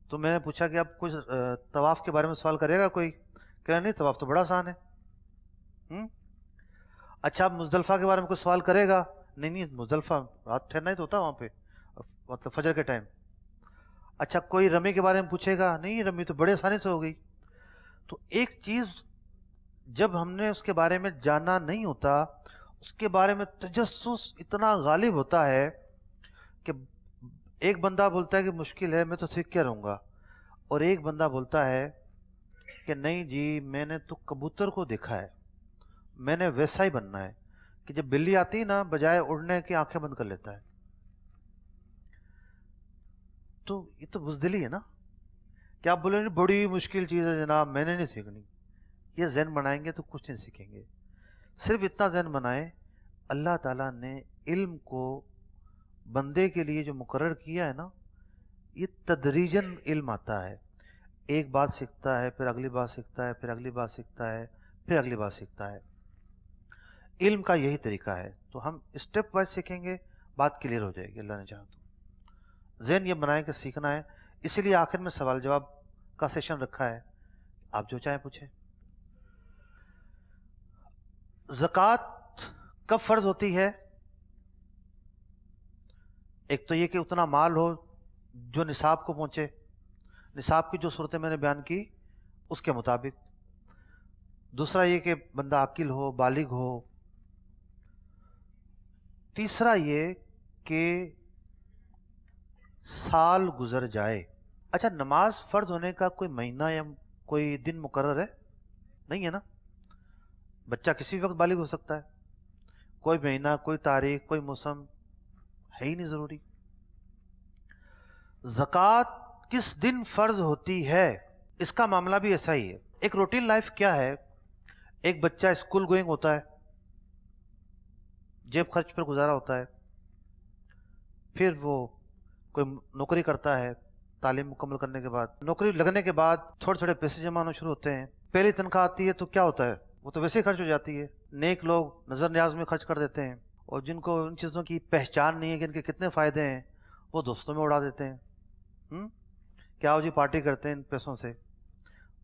S2: تو میں نے پوچھا کہ اب کچھ طواف کے بارے میں سوال کرے گا کوئی؟ کہا نہیں، طواف تو بڑا آسان ہے۔ اچھا، اب مزدلفہ کے بارے میں کچھ سوال کرے گا؟ نہیں، مزدلفہ رات ٹھہرنا ہی تو ہوتا وہاں پہ، مطلب فجر کے ٹائم۔ اچھا، کوئی رمی کے بارے میں پوچھے گا؟ نہیں، رمی تو بڑے آسانی سے ہو گئی۔ تو ایک چیز جب ہم نے اس کے بارے میں جانا نہیں ہوتا، اس کے بارے میں تجسس اتنا غالب ہوتا ہے کہ ایک بندہ بولتا ہے کہ مشکل ہے، میں تو سیکھ کے رہوں گا، اور ایک بندہ بولتا ہے کہ نہیں جی، میں نے تو کبوتر کو دیکھا ہے، میں نے ویسا ہی بننا ہے کہ جب بلی آتی نا، بجائے اڑنے کی آنکھیں بند کر لیتا ہے۔ تو یہ تو بزدلی ہے نا، کہ آپ بولیں بڑی مشکل چیز ہے جناب، میں نے نہیں سیکھنی۔ یہ ذہن بنائیں گے تو کچھ نہیں سیکھیں گے۔ صرف اتنا ذہن بنائیں، اللہ تعالیٰ نے علم کو بندے کے لیے جو مقرر کیا ہے نا، یہ تدریجاً علم آتا ہے۔ ایک بات سیکھتا ہے، پھر اگلی بات سیکھتا ہے، پھر اگلی بات سیکھتا ہے، پھر اگلی بات سیکھتا ہے۔ علم کا یہی طریقہ ہے۔ تو ہم اسٹیپ وائز سیکھیں گے، بات کلیئر ہو جائے گی اللہ نے چاہا تو۔ ذہن یہ بنائیں کہ سیکھنا ہے، اسی لیے آخر میں سوال جواب کا سیشن رکھا ہے، آپ جو چاہیں پوچھیں۔ زکوٰۃ کب فرض ہوتی ہے؟ ایک تو یہ کہ اتنا مال ہو جو نصاب کو پہنچے، نصاب کی جو صورتیں میں نے بیان کی اس کے مطابق۔ دوسرا یہ کہ بندہ عاقل ہو، بالغ ہو۔ تیسرا یہ کہ سال گزر جائے۔ اچھا، نماز فرض ہونے کا کوئی مہینہ یا کوئی دن مقرر ہے؟ نہیں ہے نا، بچہ کسی وقت بالغ ہو سکتا ہے، کوئی مہینہ، کوئی تاریخ، کوئی موسم ہے ہی نہیں ضروری۔ زکوٰۃ کس دن فرض ہوتی ہے، اس کا معاملہ بھی ایسا ہی ہے۔ ایک روٹین لائف کیا ہے، ایک بچہ اسکول گوئنگ ہوتا ہے، جیب خرچ پر گزارا ہوتا ہے، پھر وہ کوئی نوکری کرتا ہے، تعلیم مکمل کرنے کے بعد، نوکری لگنے کے بعد تھوڑے تھوڑے پیسے جمع ہونا شروع ہوتے ہیں۔ پہلی تنخواہ آتی ہے تو کیا ہوتا ہے، وہ تو ویسے ہی خرچ ہو جاتی ہے۔ نیک لوگ نظر نیاز میں خرچ کر دیتے ہیں، اور جن کو ان چیزوں کی پہچان نہیں ہے کہ ان کے کتنے فائدے ہیں، وہ دوستوں میں اڑا دیتے ہیں۔ کیا ہو جی، پارٹی کرتے ہیں ان پیسوں سے۔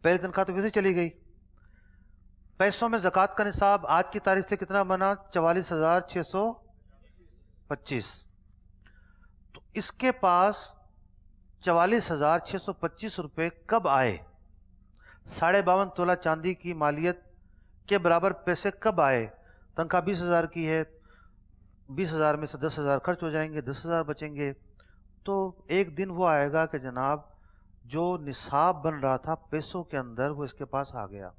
S2: پہلی تنخواہ تو ویسے چلی گئی۔ پیسوں میں زکوٰۃ کا نصاب آج کی تاریخ سے کتنا بنا؟ 44,625۔ تو اس کے پاس 44,625 روپے کب آئے؟ 52.5 تولہ چاندی کی مالیت کے برابر پیسے کب آئے؟ تنخواہ 20,000 کی ہے، 20,000 میں سے 10,000 خرچ ہو جائیں گے، 10,000 بچیں گے۔ تو ایک دن وہ آئے گا کہ جناب جو نصاب بن رہا تھا پیسوں کے اندر، وہ اس کے پاس آ گیا۔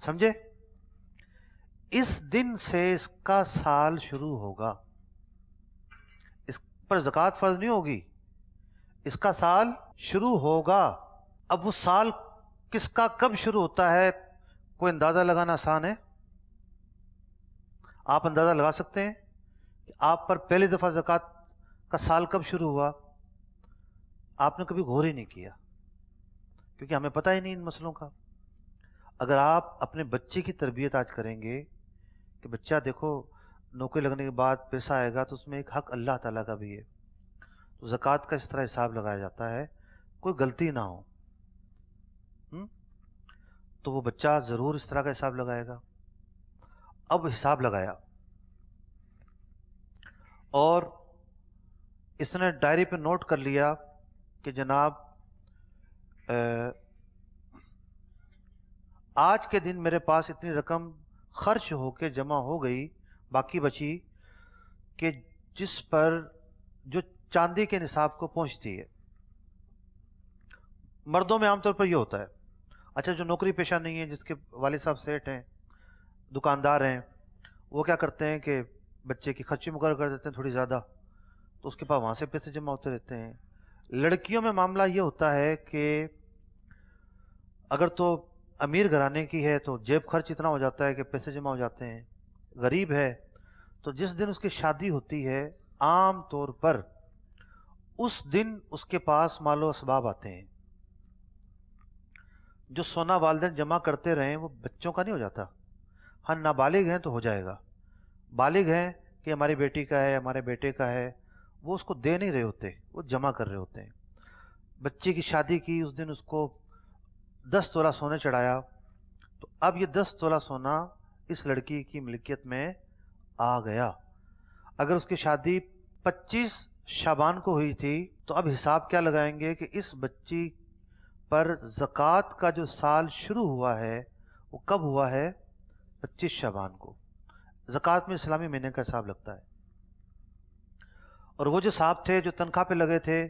S2: سمجھے؟ اس دن سے اس کا سال شروع ہوگا۔ اس پر زکوٰۃ فرض نہیں ہوگی، اس کا سال شروع ہوگا۔ اب وہ سال کس کا کب شروع ہوتا ہے، کوئی اندازہ لگانا آسان ہے؟ آپ اندازہ لگا سکتے ہیں کہ آپ پر پہلی دفعہ زکوٰۃ کا سال کب شروع ہوا؟ آپ نے کبھی غور ہی نہیں کیا، کیونکہ ہمیں پتہ ہی نہیں ان مسئلوں کا۔ اگر آپ اپنے بچے کی تربیت آج کریں گے کہ بچہ دیکھو نوکری لگنے کے بعد پیسہ آئے گا تو اس میں ایک حق اللہ تعالیٰ کا بھی ہے، تو زکوٰۃ کا اس طرح حساب لگایا جاتا ہے کوئی غلطی نہ ہو، تو وہ بچہ ضرور اس طرح کا حساب لگائے گا۔ اب حساب لگایا اور اس نے ڈائری پہ نوٹ کر لیا کہ جناب آج کے دن میرے پاس اتنی رقم خرچ ہو کے جمع ہو گئی، باقی بچی، کہ جس پر جو چاندی کے نصاب کو پہنچتی ہے۔ مردوں میں عام طور پر یہ ہوتا ہے۔ اچھا، جو نوکری پیشہ نہیں ہے، جس کے والد صاحب سیٹ ہیں، دکاندار ہیں، وہ کیا کرتے ہیں کہ بچے کی خرچی مقرر کر دیتے ہیں تھوڑی زیادہ، تو اس کے پاس وہاں سے پیسے جمع ہوتے رہتے ہیں۔ لڑکیوں میں معاملہ یہ ہوتا ہے کہ اگر تو امیر گھرانے کی ہے تو جیب خرچ اتنا ہو جاتا ہے کہ پیسے جمع ہو جاتے ہیں. غریب ہے تو جس دن اس کی شادی ہوتی ہے عام طور پر اس دن اس کے پاس مال و اسباب آتے ہیں. جو سونا والدین جمع کرتے رہیں وہ بچوں کا نہیں ہو جاتا. ہاں نابالغ ہیں تو ہو جائے گا. بالغ ہیں کہ ہماری بیٹی کا ہے ہمارے بیٹے کا ہے وہ اس کو دے نہیں رہے ہوتے, وہ جمع کر رہے ہوتے ہیں. بچے کی شادی کی اس دن اس کو 10 تولہ سونے چڑھایا تو اب یہ 10 تولہ سونا اس لڑکی کی ملکیت میں آ گیا. اگر اس کی شادی 25 شعبان کو ہوئی تھی تو اب حساب کیا لگائیں گے کہ اس بچی پر زکوٰۃ کا جو سال شروع ہوا ہے وہ کب ہوا ہے؟ 25 شعبان کو. زکوٰۃ میں اسلامی مہینے کا حساب لگتا ہے. اور وہ جو صاحب تھے جو تنخواہ پہ لگے تھے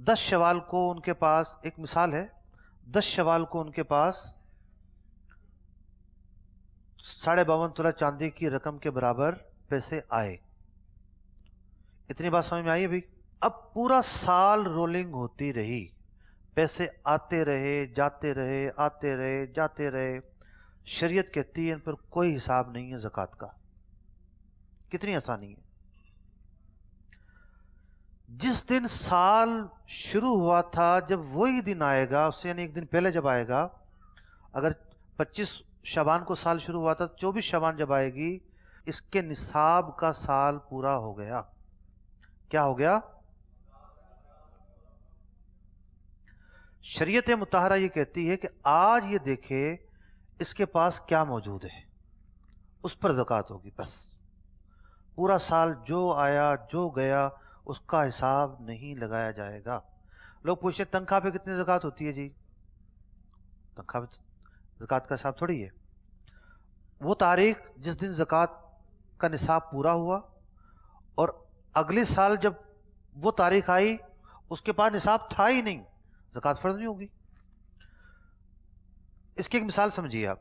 S2: 10 شوال کو ان کے پاس, ایک مثال ہے, 10 شوال کو ان کے پاس 52.5 تولہ چاندی کی رقم کے برابر پیسے آئے. اتنی بات سمجھ میں آئی ابھی؟ اب پورا سال رولنگ ہوتی رہی, پیسے آتے رہے جاتے رہے آتے رہے جاتے رہے. شریعت کہتی ہے ان پر کوئی حساب نہیں ہے زکوٰۃ کا. کتنی آسانی ہے. جس دن سال شروع ہوا تھا جب وہی دن آئے گا, اس سے یعنی ایک دن پہلے جب آئے گا, اگر 25 شعبان کو سال شروع ہوا تھا 24 شعبان جب آئے گی اس کے نصاب کا سال پورا ہو گیا. کیا ہو گیا؟ شریعت مطہرہ یہ کہتی ہے کہ آج یہ دیکھے اس کے پاس کیا موجود ہے, اس پر زکوٰۃ ہوگی. بس پورا سال جو آیا جو گیا اس کا حساب نہیں لگایا جائے گا. لوگ پوچھتے ہیں تنخواہ پہ کتنی زکوٰۃ ہوتی ہے؟ جی تنخواہ پہ زکوٰۃ کا حساب تھوڑی ہے. وہ تاریخ جس دن زکوٰۃ کا نصاب پورا ہوا اور اگلے سال جب وہ تاریخ آئی اس کے پاس نصاب تھا ہی نہیں, زکوٰۃ فرض نہیں ہوگی. اس کی ایک مثال سمجھیے آپ.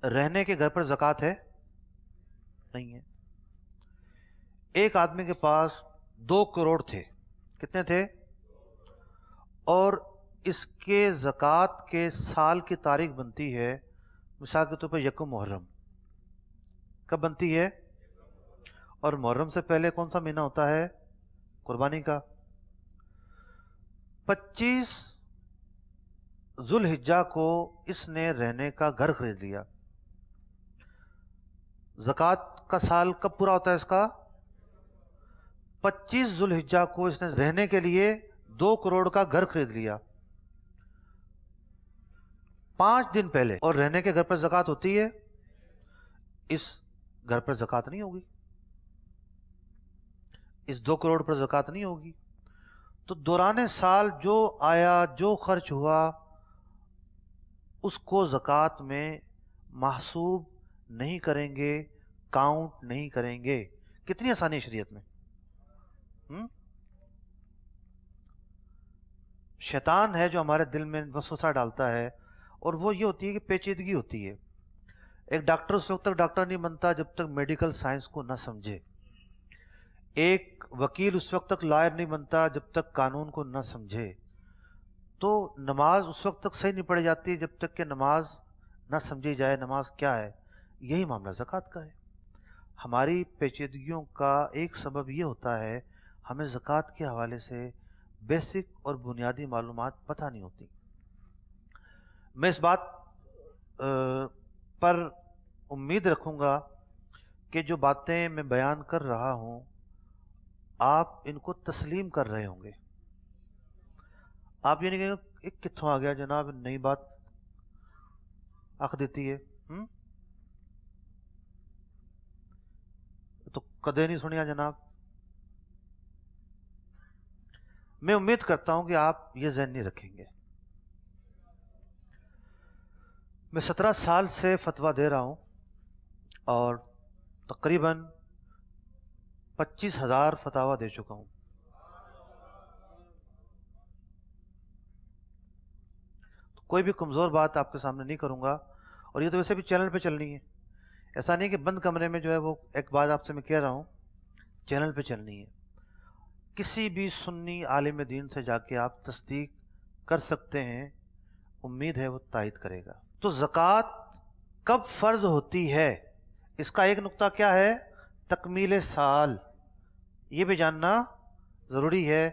S2: رہنے کے گھر پر زکوٰۃ ہے؟ نہیں ہے. ایک آدمی کے پاس 2 کروڑ تھے. کتنے تھے؟ اور اس کے زکوٰۃ کے سال کی تاریخ بنتی ہے مثال کے طور پر 1 محرم. کب بنتی ہے؟ اور محرم سے پہلے کون سا مہینہ ہوتا ہے؟ قربانی کا. 25 ذوالحجہ کو اس نے رہنے کا گھر خرید لیا. زکوٰۃ کا سال کب پورا ہوتا ہے اس کا؟ 25 ذوالحجہ کو اس نے رہنے کے لیے 2 کروڑ کا گھر خرید لیا. 5 دن پہلے اور رہنے کے گھر پر زکوٰۃ ہوتی ہے, اس گھر پر زکوٰۃ نہیں ہوگی, اس 2 کروڑ پر زکوٰۃ نہیں ہوگی. تو دوران سال جو آیا جو خرچ ہوا اس کو زکوٰۃ میں محسوب نہیں کریں گے, کاؤنٹ نہیں کریں گے. کتنی آسانی ہے شریعت میں. شیطان ہے جو ہمارے دل میں وسوسہ ڈالتا ہے اور وہ یہ ہوتی ہے کہ پیچیدگی ہوتی ہے. ایک ڈاکٹر اس وقت تک ڈاکٹر نہیں بنتا جب تک میڈیکل سائنس کو نہ سمجھے. ایک وکیل اس وقت تک لائر نہیں بنتا جب تک قانون کو نہ سمجھے. تو نماز اس وقت تک صحیح نہیں پڑھی جاتی جب تک کہ نماز نہ سمجھی جائے نماز کیا ہے. یہی معاملہ زکوٰۃ کا ہے. ہماری پیچیدگیوں کا ایک سبب یہ ہوتا ہے ہمیں زکوٰۃ کے حوالے سے بیسک اور بنیادی معلومات پتہ نہیں ہوتی. میں اس بات پر امید رکھوں گا کہ جو باتیں میں بیان کر رہا ہوں آپ ان کو تسلیم کر رہے ہوں گے. آپ یہ نہیں کہیں کہ کتوں آ گیا جناب نئی بات آخ دیتی ہے, تو کدے نہیں سنیا جناب. میں امید کرتا ہوں کہ آپ یہ ذہن نہیں رکھیں گے. میں 17 سال سے فتویٰ دے رہا ہوں اور تقریباً 25,000 فتاویٰ دے چکا ہوں. تو کوئی بھی کمزور بات آپ کے سامنے نہیں کروں گا. اور یہ تو ویسے بھی چینل پہ چلنی ہے, ایسا نہیں کہ بند کمرے میں جو ہے وہ ایک بات آپ سے میں کہہ رہا ہوں چینل پہ چلنی ہے. کسی بھی سنی عالم دین سے جا کے آپ تصدیق کر سکتے ہیں، امید ہے وہ تائید کرے گا۔ تو زکوٰۃ کب فرض ہوتی ہے، اس کا ایک نقطہ کیا ہے؟ تکمیل سال، یہ بھی جاننا ضروری ہے۔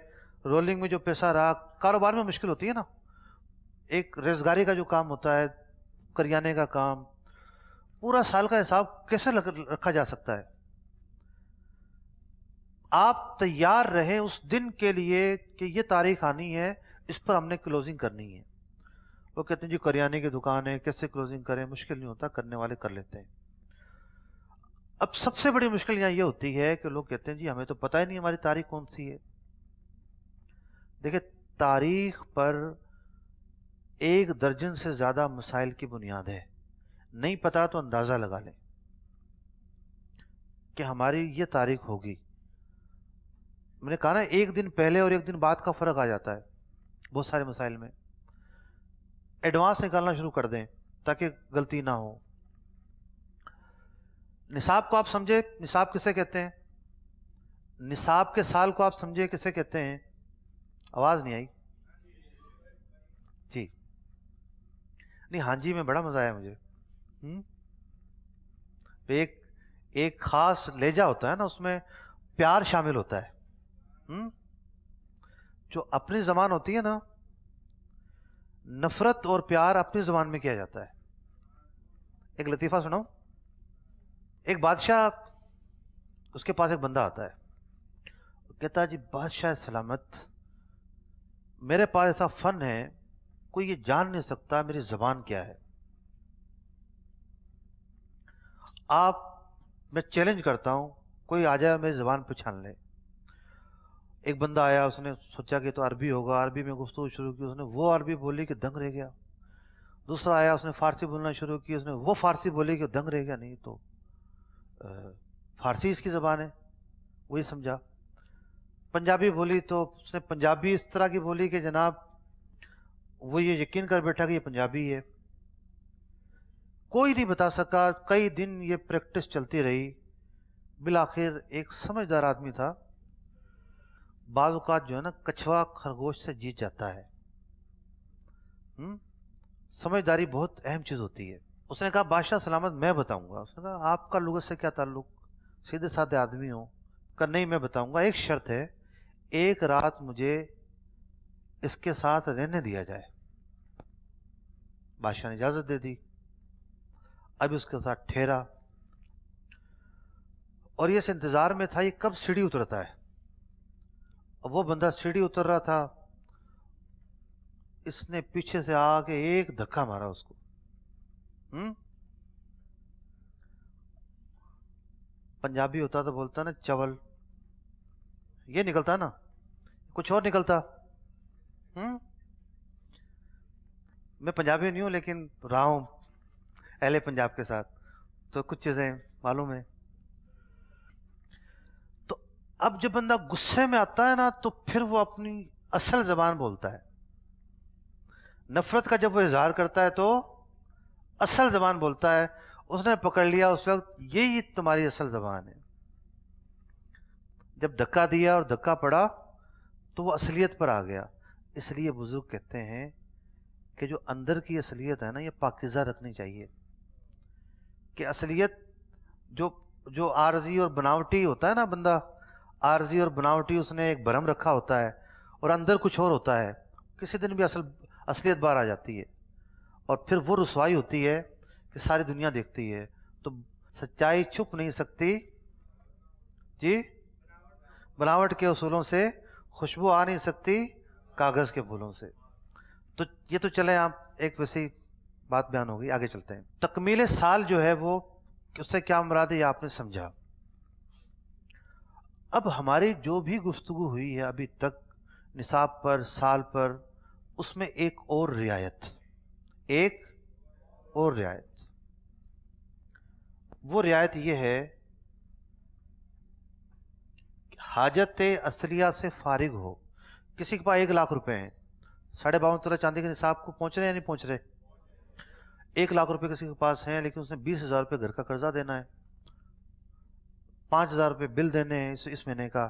S2: رولنگ میں جو پیسہ رہا، کاروبار میں مشکل ہوتی ہے نا، ایک ریزگاری کا جو کام ہوتا ہے، کریانے کا کام، پورا سال کا حساب کیسے رکھا جا سکتا ہے؟ آپ تیار رہیں اس دن کے لیے کہ یہ تاریخ آنی ہے، اس پر ہم نے کلوزنگ کرنی ہے۔ وہ کہتے ہیں جی کریانے کی دکان ہے، کیسے کلوزنگ کریں؟ مشکل نہیں ہوتا، کرنے والے کر لیتے ہیں۔ اب سب سے بڑی مشکل یہاں یہ ہوتی ہے کہ لوگ کہتے ہیں جی ہمیں تو پتہ ہی نہیں ہماری تاریخ کون سی ہے۔ دیکھیں، تاریخ پر 1 درجن سے زیادہ مسائل کی بنیاد ہے، نہیں پتا تو اندازہ لگا لیں کہ ہماری یہ تاریخ ہوگی۔ میں نے کہا نا، 1 دن پہلے اور 1 دن بعد کا فرق آ جاتا ہے بہت سارے مسائل میں۔ ایڈوانس نکالنا شروع کر دیں تاکہ غلطی نہ ہو۔ نصاب کو آپ سمجھے، نصاب کسے کہتے ہیں؟ نصاب کے سال کو آپ سمجھے کسے کہتے ہیں؟ آواز نہیں آئی جی؟ نہیں، ہاں جی میں بڑا مزہ آیا مجھے۔ ایک خاص لہجہ ہوتا ہے نا، اس میں پیار شامل ہوتا ہے۔ جو اپنی زبان ہوتی ہے نا، نفرت اور پیار اپنی زبان میں کیا جاتا ہے۔ ایک لطیفہ سناؤں۔ ایک بادشاہ، اس کے پاس ایک بندہ آتا ہے، کہتا جی بادشاہ سلامت، میرے پاس ایسا فن ہے کوئی یہ جان نہیں سکتا میری زبان کیا ہے۔ میں چیلنج کرتا ہوں، کوئی آ جائے میری زبان پہچان لے۔ ایک بندہ آیا، اس نے سوچا کہ تو عربی ہوگا، عربی میں گفتگو شروع کی، اس نے وہ عربی بولی کہ دنگ رہ گیا۔ دوسرا آیا، اس نے فارسی بولنا شروع کی، اس نے وہ فارسی بولی کہ دنگ رہ گیا، نہیں تو فارسی اس کی زبان ہے، وہی سمجھا۔ پنجابی بولی تو اس نے پنجابی اس طرح کی بولی کہ جناب وہ یہ یقین کر بیٹھا کہ یہ پنجابی ہے۔ کوئی نہیں بتا سکا، کئی دن یہ پریکٹس چلتی رہی۔ بالآخر ایک سمجھدار آدمی تھا، بعض اوقات جو ہے نا کچھوا خرگوش سے جیت جاتا ہے۔ سمجھداری بہت اہم چیز ہوتی ہے۔ اس نے کہا بادشاہ سلامت میں بتاؤں گا۔ اس نے کہا آپ کا لغت سے کیا تعلق، سیدھے سادھے آدمی ہو؟ کہ نہیں میں بتاؤں گا، ایک شرط ہے، 1 رات مجھے اس کے ساتھ رہنے دیا جائے۔ بادشاہ نے اجازت دے دی۔ اب اس کے ساتھ ٹھہرا، اور یہ اس انتظار میں تھا یہ کب سیڑھی اترتا ہے۔ اب وہ بندہ سیڑھی اتر رہا تھا، اس نے پیچھے سے آ کے ایک دھکا مارا اس کو۔ پنجابی ہوتا تو بولتا نا چول، یہ نکلتا نا، کچھ اور نکلتا۔ میں پنجابی نہیں ہوں لیکن رہا ہوں اہل پنجاب کے ساتھ، تو کچھ چیزیں معلوم ہیں۔ تو اب جب بندہ غصے میں آتا ہے نا تو پھر وہ اپنی اصل زبان بولتا ہے۔ نفرت کا جب وہ اظہار کرتا ہے تو اصل زبان بولتا ہے۔ اس نے پکڑ لیا اس وقت یہی تمہاری اصل زبان ہے۔ جب دھکا دیا اور دھکا پڑا تو وہ اصلیت پر آ گیا۔ اس لیے بزرگ کہتے ہیں کہ جو اندر کی اصلیت ہے نا یہ پاکیزہ رکھنی چاہیے۔ کہ اصلیت جو عارضی اور بناوٹی ہوتا ہے نا، بندہ عارضی اور بناوٹی اس نے ایک بھرم رکھا ہوتا ہے اور اندر کچھ اور ہوتا ہے، کسی دن بھی اصلیت باہر آ جاتی ہے اور پھر وہ رسوائی ہوتی ہے کہ ساری دنیا دیکھتی ہے۔ تو سچائی چھپ نہیں سکتی جی، بناوٹ کے اصولوں سے خوشبو آ نہیں سکتی کاغذ کے پھولوں سے۔ تو یہ تو چلیں، آپ ایک ویسی بات بیان ہوگی، آگے چلتے ہیں۔ تکمیل سال جو ہے وہ اس سے کیا مراد ہے یہ آپ نے سمجھا۔ اب ہماری جو بھی گفتگو ہوئی ہے ابھی تک نصاب پر، سال پر، اس میں ایک اور رعایت، وہ رعایت یہ ہے کہ حاجت اصلیہ سے فارغ ہو۔ کسی کے پاس 1 لاکھ روپے ہیں، 52.5 تولہ چاندی کے نصاب کو پہنچ رہے ہیں یا نہیں پہنچ رہے؟ 1 لاکھ روپے کسی کے پاس ہیں لیکن اس نے 20,000 روپے گھر کا قرضہ دینا ہے، 5,000 روپے بل دینے ہیں اس مہینے کا،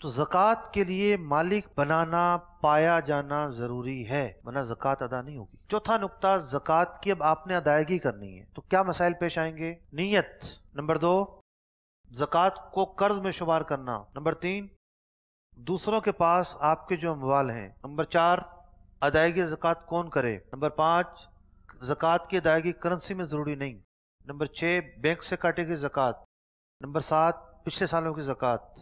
S2: تو زکوٰۃ کے لیے مالک بنانا، پایا جانا ضروری ہے، ورنہ زکوٰۃ ادا نہیں ہوگی۔ چوتھا نقطہ، زکوٰۃ کی اب آپ نے ادائیگی کرنی ہے تو کیا مسائل پیش آئیں گے؟ نیت، نمبر 2 زکوٰۃ کو قرض میں شمار کرنا، نمبر 3 دوسروں کے پاس آپ کے جو اموال ہیں، نمبر 4 ادائیگی زکوٰۃ کون کرے، نمبر 5 زکوٰۃ کی ادائیگی کرنسی میں ضروری نہیں، نمبر 6 بینک سے کاٹے گی زکوٰۃ، نمبر 7 پچھلے سالوں کی زکوٰۃ،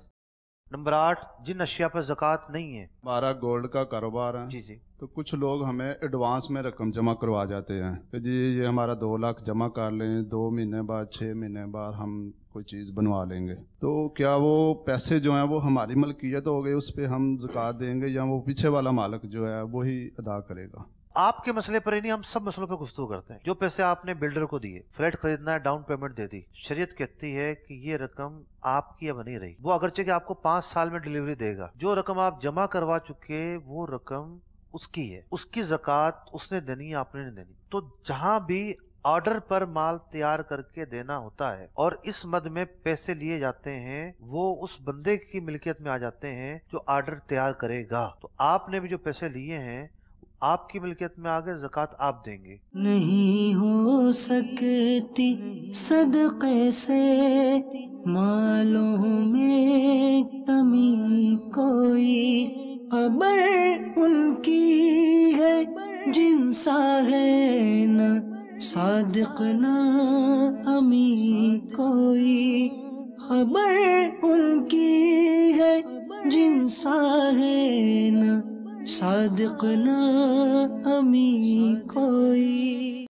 S2: نمبر 8 جن اشیاء پر زکوٰۃ نہیں ہے۔
S3: ہمارا گولڈ کا کاروبار ہے
S2: جی جی،
S3: تو کچھ لوگ ہمیں ایڈوانس میں رقم جمع کروا جاتے ہیں کہ جی یہ ہمارا 2 لاکھ جمع کر لیں، 2 مہینے بعد 6 مہینے بعد ہم کوئی چیز بنوا لیں گے، تو کیا وہ پیسے جو ہیں وہ ہماری ملکیت ہو گئی، اس پہ ہم زکوٰۃ دیں گے یا وہ پیچھے والا مالک جو ہے وہی ادا کرے گا؟
S2: آپ کے مسئلے پر ہی نہیں، ہم سب مسئلوں پہ گفتگو کرتے ہیں۔ جو پیسے آپ نے بلڈر کو دیے، فلیٹ خریدنا ہے، ڈاؤن پیمنٹ دے دی، شریعت کہتی ہے کہ یہ رقم آپ کی اب نہیں رہی، وہ اگرچہ کہ آپ کو 5 سال میں ڈیلیوری دے گا، جو رقم آپ جمع کروا چکے وہ رقم اس کی ہے، اس کی زکوٰۃ اس نے دینی ہے، آپ نے نہیں دینی۔ تو جہاں بھی آرڈر پر مال تیار کر کے دینا ہوتا ہے اور اس مد میں پیسے لیے جاتے ہیں، وہ اس بندے کی ملکیت میں آ جاتے ہیں جو آرڈر تیار کرے گا۔ تو آپ نے بھی جو پیسے لیے ہیں آپ کی ملکیت میں آگے، زکوٰۃ آپ دیں گے۔
S1: نہیں ہو سکتی صدقے سے مالوں میں کمی کوئی، خبر ان کی ہے جن سا ہے نہ صادق نہ امین کوئی، خبر ان کی ہے جن سا ہے نہ صادق نہ امین کوئی۔